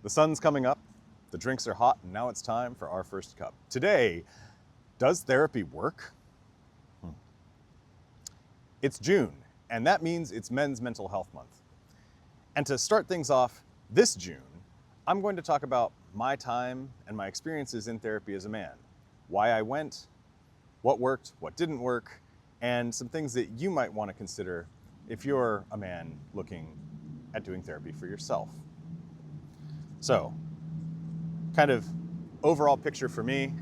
The sun's coming up, the drinks are hot, and now it's time for our first cup. Today, does therapy work? It's June, and that means it's Men's Mental Health Month. And to start things off this June, I'm going to talk about my time and my experiences in therapy as a man, why I went, what worked, what didn't work, and some things that you might want to consider if you're a man looking at doing therapy for yourself. So, kind of overall picture for me,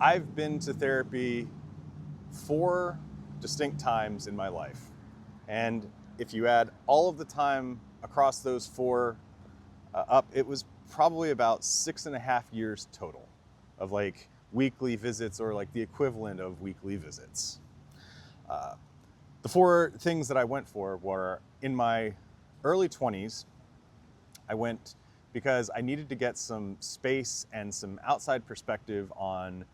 I've been to therapy 4 distinct times in my life. And if you add all of the time across those 4 up, it was probably about 6.5 years total of like weekly visits or like the equivalent of weekly visits. The 4 things that I went for were in my early 20s. I went because I needed to get some space and some outside perspective on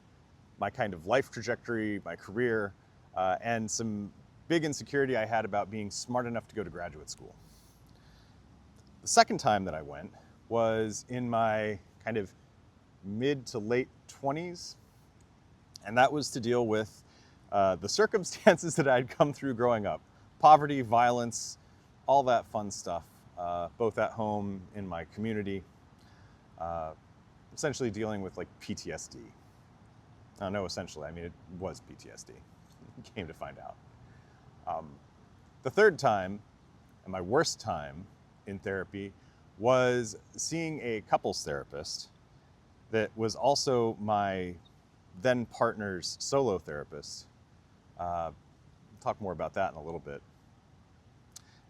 my kind of life trajectory, my career, and some big insecurity I had about being smart enough to go to graduate school. The second time that I went was in my kind of mid to late 20s, and that was to deal with the circumstances that I'd come through growing up. Poverty, violence, all that fun stuff, both at home, in my community, essentially dealing with like PTSD. No, essentially, I mean, it was PTSD, came to find out. The third time, and my worst time in therapy, was seeing a couples therapist that was also my then partner's solo therapist. Talk more about that in a little bit.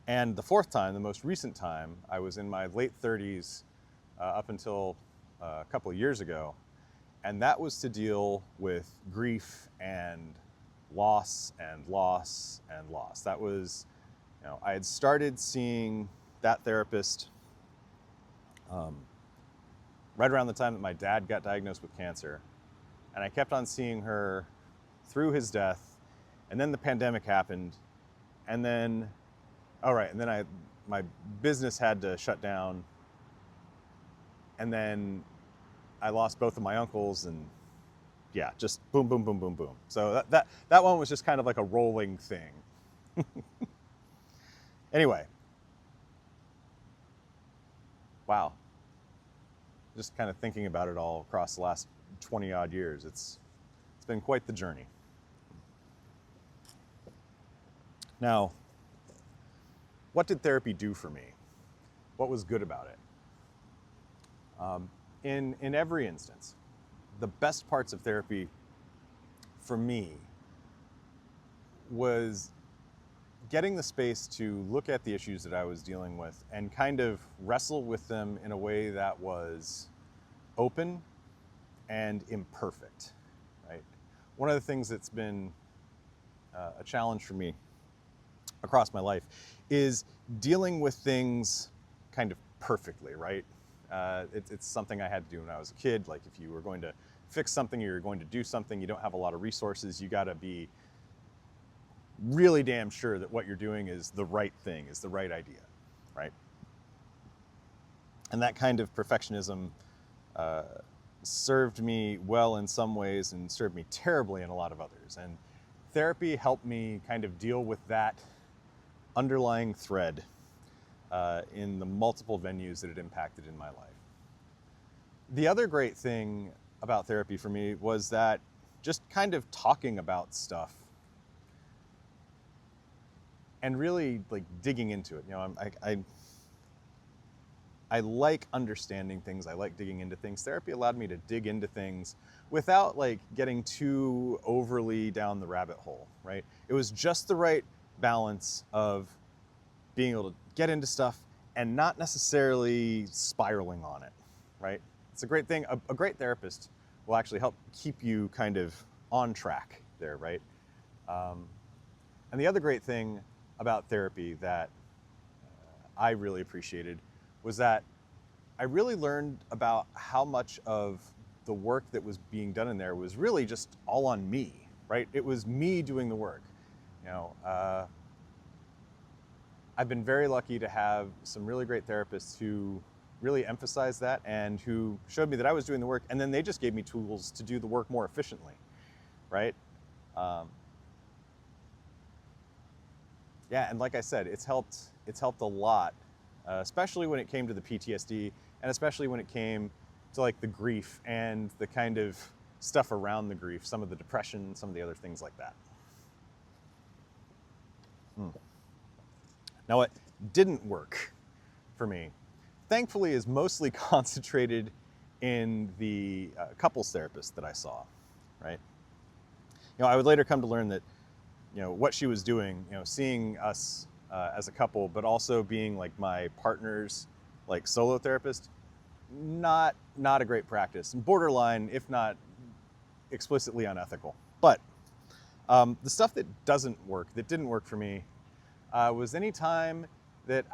And the fourth time, the most recent time, I was in my late 30s up until a couple of years ago, and that was to deal with grief and loss and loss and loss. That was, I had started seeing that therapist right around the time that my dad got diagnosed with cancer, and I kept on seeing her through his death, and then the pandemic happened, and then my business had to shut down, and then I lost both of my uncles, and yeah, just boom, boom, boom, boom, boom. So that one was just kind of like a rolling thing. Anyway, wow. Just kind of thinking about it all across the last 20 odd years, it's been quite the journey. Now, what did therapy do for me? What was good about it? In every instance, the best parts of therapy for me was getting the space to look at the issues that I was dealing with and kind of wrestle with them in a way that was open and imperfect, right? One of the things that's been a challenge for me across my life is dealing with things kind of perfectly, right? It's something I had to do when I was a kid. Like if you were going to fix something or you're going to do something, you don't have a lot of resources, you gotta be really damn sure that what you're doing is the right thing, is the right idea, right? And that kind of perfectionism served me well in some ways and served me terribly in a lot of others. And therapy helped me kind of deal with that underlying thread in the multiple venues that it impacted in my life. The other great thing about therapy for me was that just kind of talking about stuff and really like digging into it. I like understanding things. I like digging into things. Therapy allowed me to dig into things without like getting too overly down the rabbit hole, right? It was just the right balance of being able to get into stuff and not necessarily spiraling on it, right? It's a great thing. A great therapist will actually help keep you kind of on track there, right? And the other great thing about therapy that I really appreciated was that I really learned about how much of the work that was being done in there was really just all on me, right? It was me doing the work. I've been very lucky to have some really great therapists who, really emphasized that and who showed me that I was doing the work, and then they just gave me tools to do the work more efficiently, right? Yeah, and like I said, it's helped a lot, especially when it came to the PTSD, and especially when it came to like the grief and the kind of stuff around the grief, some of the depression, some of the other things like that. Now, what didn't work for me, thankfully, is mostly concentrated in the couples therapist that I saw, right? I would later come to learn that, what she was doing, seeing us as a couple, but also being like my partner's like solo therapist, not a great practice, borderline, if not explicitly unethical. But the stuff that didn't work for me, was any time that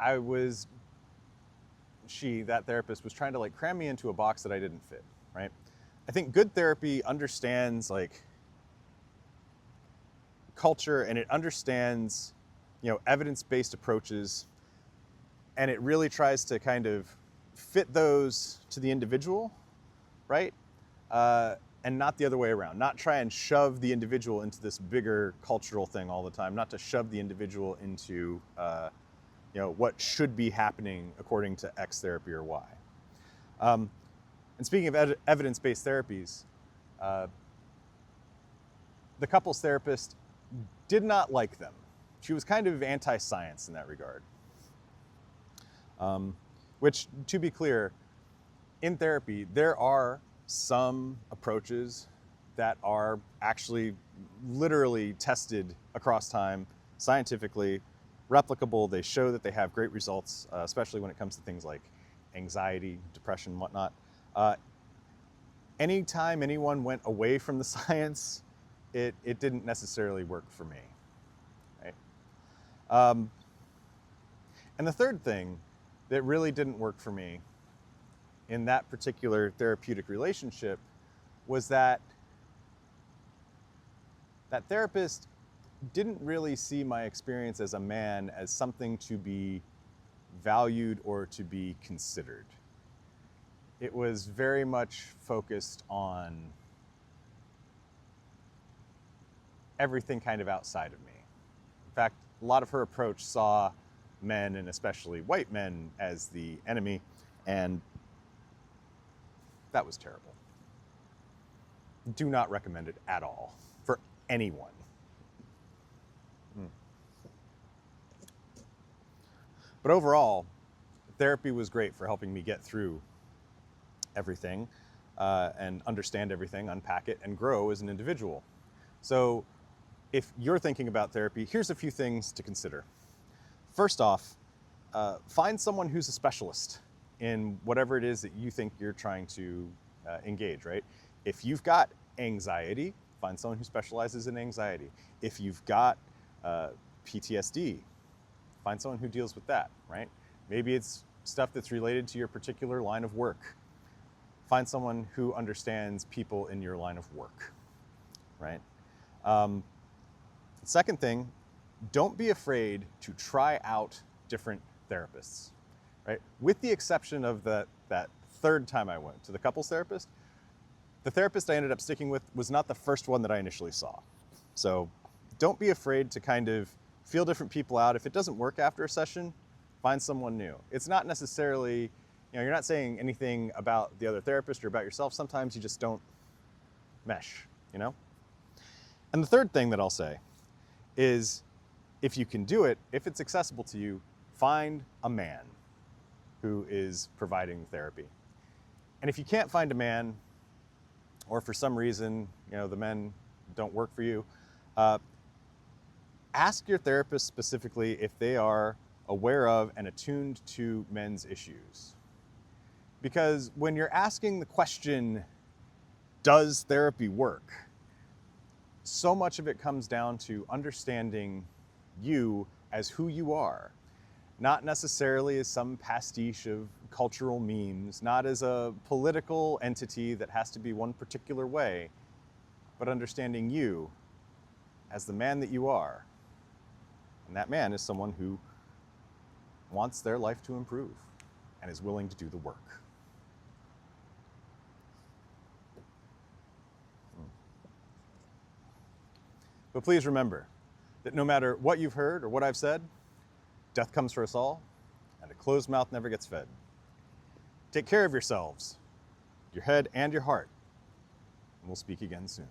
that therapist was trying to like cram me into a box that I didn't fit, right? I think good therapy understands like culture, and it understands, evidence-based approaches, and it really tries to kind of fit those to the individual, right? And not the other way around, not try and shove the individual into this bigger cultural thing all the time, not to shove the individual into, what should be happening according to X therapy or Y. And speaking of evidence-based therapies, the couples therapist did not like them. She was kind of anti-science in that regard. Which, to be clear, in therapy, there are some approaches that are actually literally tested across time, scientifically, replicable. They show that they have great results, especially when it comes to things like anxiety, depression, whatnot. Anytime anyone went away from the science, it didn't necessarily work for me, right? And the third thing that really didn't work for me in that particular therapeutic relationship was that therapist didn't really see my experience as a man as something to be valued or to be considered. It was very much focused on everything kind of outside of me. In fact, a lot of her approach saw men, and especially white men, as the enemy, and that was terrible. Do not recommend it at all for anyone. But overall, therapy was great for helping me get through everything and understand everything, unpack it, and grow as an individual. So if you're thinking about therapy, here's a few things to consider. First off, find someone who's a specialist in whatever it is that you think you're trying to engage, right? If you've got anxiety, find someone who specializes in anxiety. If you've got PTSD, find someone who deals with that, right? Maybe it's stuff that's related to your particular line of work. Find someone who understands people in your line of work, right? Second thing, don't be afraid to try out different therapists, right? With the exception of that third time I went to the couples therapist, the therapist I ended up sticking with was not the first one that I initially saw. So don't be afraid to kind of feel different people out. If it doesn't work after a session, find someone new. It's not necessarily, you're not saying anything about the other therapist or about yourself. Sometimes you just don't mesh, And the third thing that I'll say is, if you can do it, if it's accessible to you, find a man who is providing therapy. And if you can't find a man, or for some reason, the men don't work for you, ask your therapist specifically if they are aware of and attuned to men's issues. Because when you're asking the question, does therapy work? So much of it comes down to understanding you as who you are, not necessarily as some pastiche of cultural memes, not as a political entity that has to be one particular way, but understanding you as the man that you are. And that man is someone who wants their life to improve. and is willing to do the work. But please remember that no matter what you've heard or what I've said, death comes for us all, and a closed mouth never gets fed. Take care of yourselves, your head and your heart, and we'll speak again soon.